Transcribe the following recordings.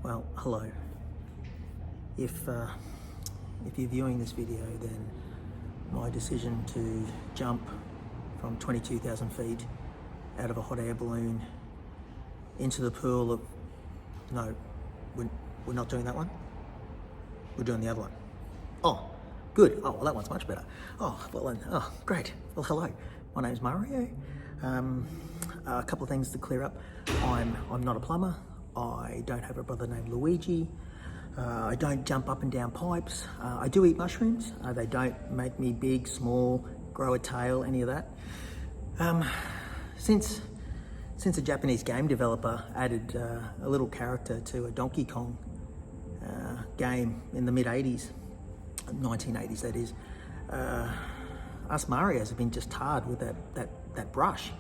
Well, hello. If you're viewing this video, then my decision to jump from 22,000 feet out of a hot air balloon into the pool of... No, we're not doing that one. We're doing the other one. Oh, good. Oh, well, that one's much better. Oh, well then, oh, great. Well, hello. My name's Mario. A couple of things to clear up. I'm not a plumber. I don't have a brother named Luigi. I don't jump up and down pipes. I do eat mushrooms. They don't make me big, small, grow a tail, any of that. Since a Japanese game developer added a little character to a Donkey Kong game in the mid-80s, 1980s that is, us Marios have been just tarred with that brush,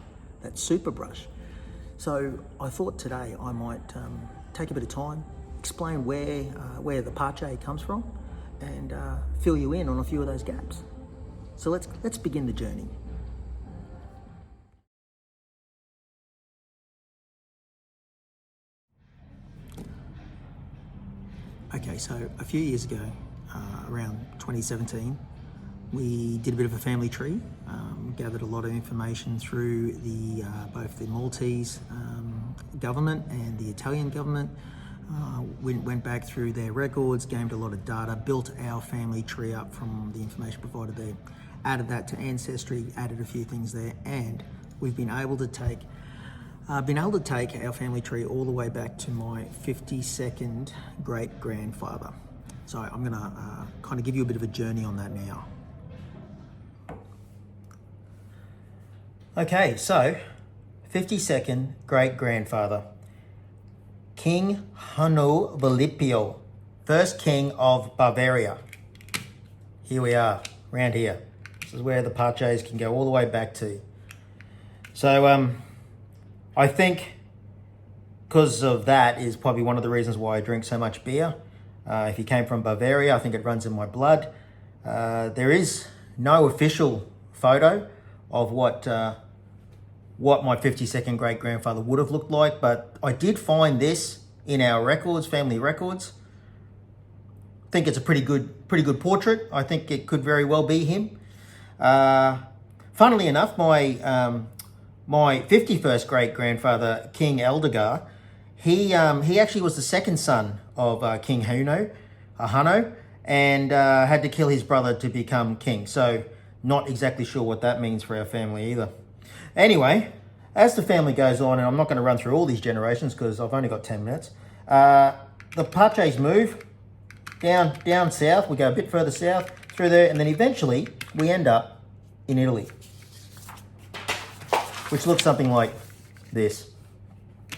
that super brush. So I thought today I might take a bit of time, explain where the Parchey comes from, and fill you in on a few of those gaps. So let's begin the journey. Okay, so a few years ago, around 2017, we did a bit of a family tree, gathered a lot of information through both the Maltese government and the Italian government. Went back through their records, gained a lot of data, built our family tree up from the information provided there, added that to Ancestry, added a few things there, and we've been able to take our family tree all the way back to my 52nd great-grandfather. So I'm gonna kind of give you a bit of a journey on that now. Okay, so 52nd great-grandfather, King Hanno Volipio, first king of Bavaria. Here we are, around here. This is where the Parcheys can go all the way back to. So I think because of that is probably one of the reasons why I drink so much beer. If he came from Bavaria, I think it runs in my blood. There is no official photo of what my 52nd great-grandfather would have looked like, but I did find this in our records, family records. I think it's a pretty good portrait. I think it could very well be him. Funnily enough, my 51st great-grandfather, King Eldegar, he actually was the second son of King Hanno, and had to kill his brother to become king. So not exactly sure what that means for our family either. Anyway, as the family goes on, and I'm not going to run through all these generations because I've only got 10 minutes, the Parcheys move down south. We go a bit further south through there, and then eventually we end up in Italy, which looks something like this.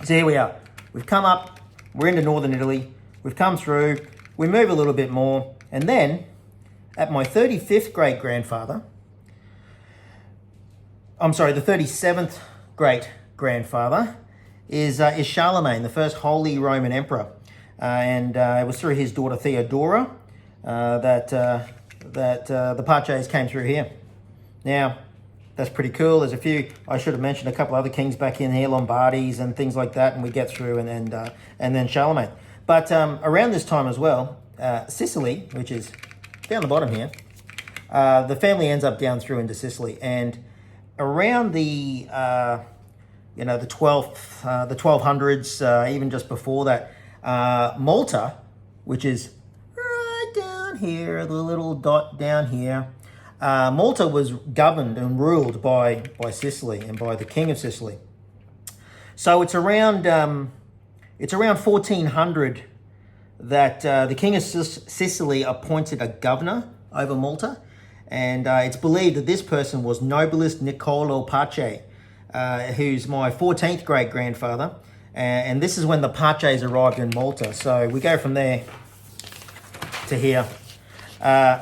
So here we are. We've come up, we're into northern Italy, we've come through, we move a little bit more, and then at my 35th great-grandfather, the 37th great-grandfather is Charlemagne, the first Holy Roman Emperor. And it was through his daughter Theodora that the Parcheys came through here. Now, that's pretty cool. There's a few, I should have mentioned a couple other kings back in here, Lombardies and things like that, and we get through, and then Charlemagne. But around this time as well, Sicily, which is down the bottom here, the family ends up down through into Sicily, and around the 1200s, even just before that, Malta, which is right down here, the little dot down here, Malta was governed and ruled by Sicily and by the King of Sicily. So it's around 1400 that the King of Sicily appointed a governor over Malta, and it's believed that this person was Nobilis Niccolo Parchey, who's my 14th great-grandfather, and this is when the Parcheys arrived in Malta. So we go from there to here.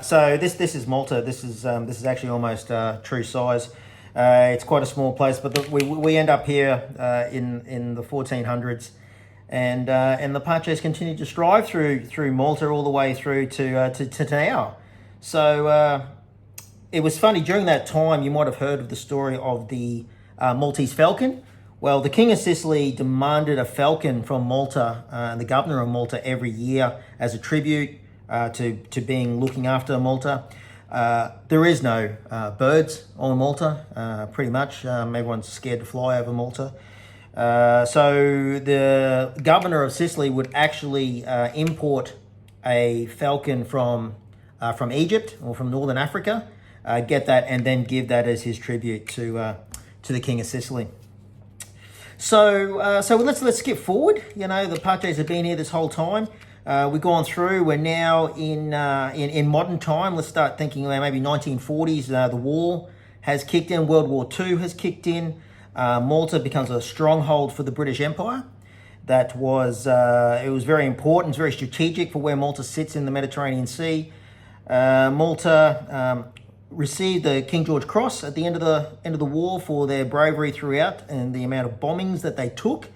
So this is Malta. This is actually almost true size. It's quite a small place, but we end up here in the 1400s, and the Parcheys continue to strive through Malta all the way through to now. So it was funny during that time. You might have heard of the story of the Maltese falcon, Well, the King of Sicily demanded a falcon from Malta, and the governor of Malta, every year as a tribute to being looking after Malta. There is no birds on Malta, pretty much. Everyone's scared to fly over Malta. So the governor of Sicily would actually import a falcon from Egypt or from Northern Africa, get that, and then give that as his tribute to the King of Sicily. So let's skip forward. You know, the Parcheys have been here this whole time. We've gone through. We're now in modern time. Let's start thinking about maybe 1940s. The war has kicked in. World War II has kicked in. Malta becomes a stronghold for the British Empire. That was it was very important. It's very strategic for where Malta sits in the Mediterranean Sea. Malta received the King George Cross at the end of the war for their bravery throughout and the amount of bombings that they took.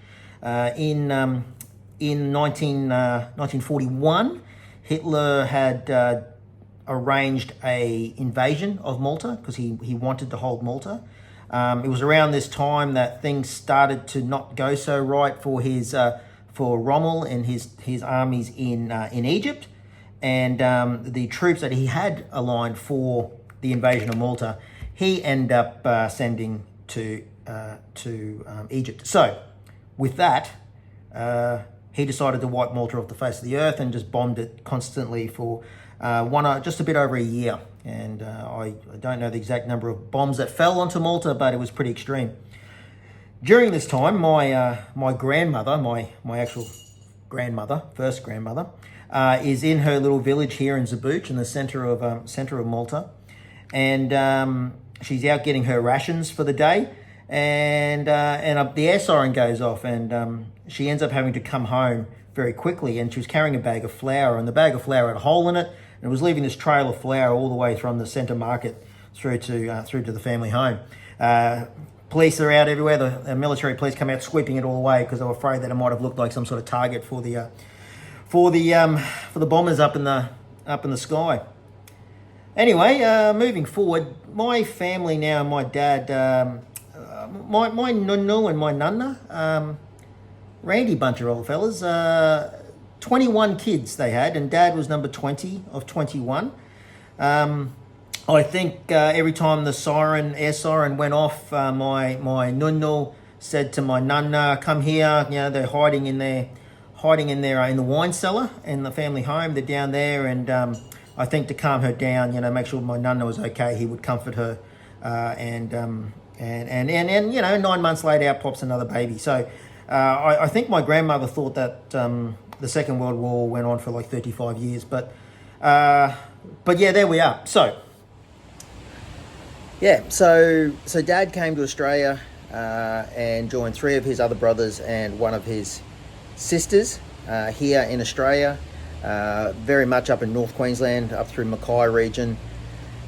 In 1941, Hitler had arranged a invasion of Malta because he wanted to hold Malta. It was around this time that things started to not go so right for for Rommel and his armies in Egypt, and the troops that he had aligned for the invasion of Malta, he ended up sending to Egypt. So, with that, he decided to wipe Malta off the face of the earth and just bombed it constantly for just a bit over a year. And I don't know the exact number of bombs that fell onto Malta, but it was pretty extreme. During this time, my grandmother, my actual grandmother, first grandmother, is in her little village here in Zabuch, in the center of Malta, and she's out getting her rations for the day, and the air siren goes off, and she ends up having to come home very quickly, and she was carrying a bag of flour, and the bag of flour had a hole in it, and it was leaving this trail of flour all the way from the centre market through to the family home. Police are out everywhere. The military police come out sweeping it all away because they were afraid that it might have looked like some sort of target for the bombers up in the sky. Anyway, moving forward, my family now, my dad, my nunnu and my nunna, Randy bunch of old fellas, 21 kids they had, and dad was number 20 of 21. I think every time the air siren went off, my nunnu said to my nunna, "Come here." You know, they're hiding in the wine cellar in the family home. They're down there, and I think to calm her down, you know, make sure my nunna was okay, he would comfort her, and 9 months later, out pops another baby. So I think my grandmother thought that the Second World War went on for like 35 years, but yeah, there we are. So Dad came to Australia and joined 3 of his other brothers and 1 of his sisters here in Australia, very much up in North Queensland, up through Parchey region.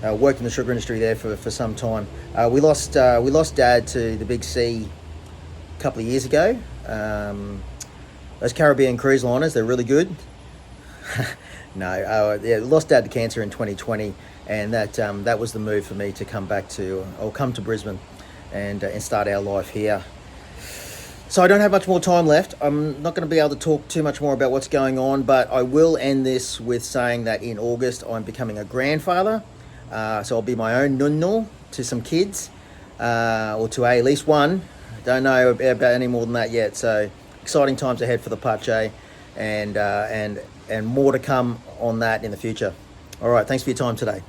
Worked in the sugar industry there for some time. We lost Dad to the big sea a couple of years ago. Those Caribbean cruise liners, they're really good. Lost Dad to cancer in 2020, and that was the move for me to come to Brisbane and start our life here. So I don't have much more time left. I'm not going to be able to talk too much more about what's going on, but I will end this with saying that in August I'm becoming a grandfather. So I'll be my own nunnu to some kids, or to at least one. Don't know about any more than that yet. So exciting times ahead for the Parchey, and more to come on that in the future. All right, thanks for your time today.